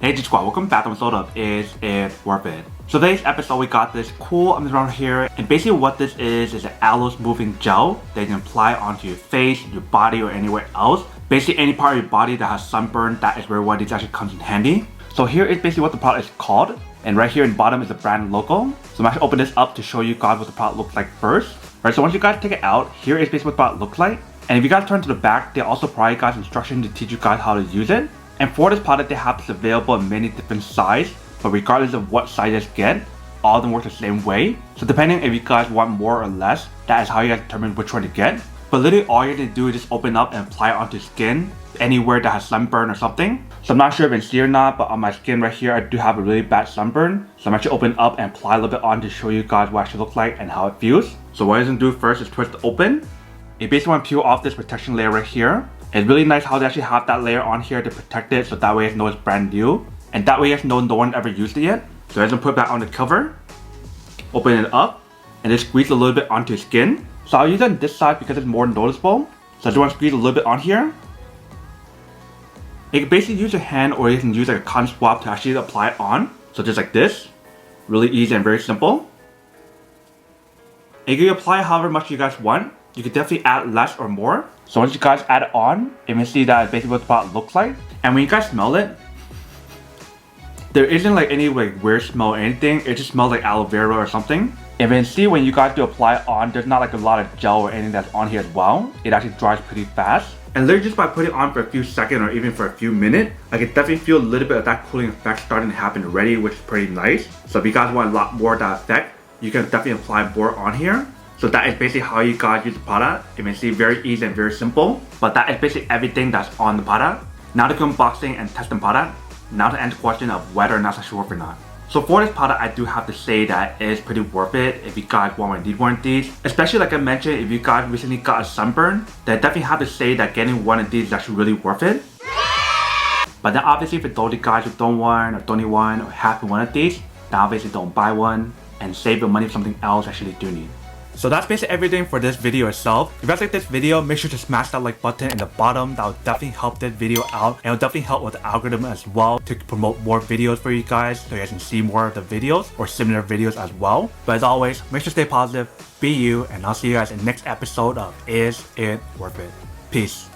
Hey G Squad, welcome back to episode of Is It Worth It? So today's episode we got this cool around here, and basically what this is an aloe moving gel that you can apply onto your face, your body, or anywhere else. Basically any part of your body that has sunburn, that is where one of these actually comes in handy. So here is basically what the product is called, and right here in the bottom is the brand logo. So I'm actually open this up to show you guys what the product looks like first. Right, so once you guys take it out, here is basically what the product looks like. And if you guys turn to the back, they also provide you guys instructions to teach you guys how to use it. And for this product, they have this available in many different sizes, but regardless of what size you get, all of them work the same way. So depending if you guys want more or less, that is how you guys determine which one to get. But literally all you have to do is just open up and apply it onto skin, anywhere that has sunburn or something. So I'm not sure if it's here or not, but on my skin right here, I do have a really bad sunburn. So I'm actually open up and apply a little bit on to show you guys what it actually looks like and how it feels. So what you're gonna do first is twist it open. You basically want to peel off this protection layer right here. It's really nice how they actually have that layer on here to protect it, so that way you know it's brand new. And that way you know no one ever used it yet. So I'm gonna put that on the cover, open it up, and just squeeze a little bit onto your skin. So I'll use it on this side because it's more noticeable. So I just want to squeeze a little bit on here. You can basically use your hand, or you can use like a cotton swab to actually apply it on. So just like this. Really easy and very simple. And you can apply however much you guys want. You can definitely add less or more. So once you guys add it on, you can see that basically what the product looks like. And when you guys smell it, there isn't like any like weird smell or anything. It just smells like aloe vera or something. And you can see when you guys do apply it on, there's not like a lot of gel or anything that's on here as well. It actually dries pretty fast. And literally just by putting it on for a few seconds or even for a few minutes, I can definitely feel a little bit of that cooling effect starting to happen already, which is pretty nice. So if you guys want a lot more of that effect, you can definitely apply more on here. So that is basically how you guys use the product. You may see very easy and very simple, but that is basically everything that's on the product. Now to go unboxing and test the product. Now to answer the question of whether or not it's actually worth it or not. So for this product, I do have to say that it is pretty worth it if you guys want to need one of these. Especially like I mentioned, if you guys recently got a sunburn, then I definitely have to say that getting one of these is actually really worth it. But then obviously for those guys who don't want or don't need one or have one of these, then obviously don't buy one and save your money for something else actually do need. So that's basically everything for this video itself. If you guys like this video, make sure to smash that like button in the bottom. That will definitely help this video out, and it will definitely help with the algorithm as well to promote more videos for you guys, so you guys can see more of the videos or similar videos as well. But as always, make sure to stay positive, be you, and I'll see you guys in the next episode of Is It Worth It? Peace.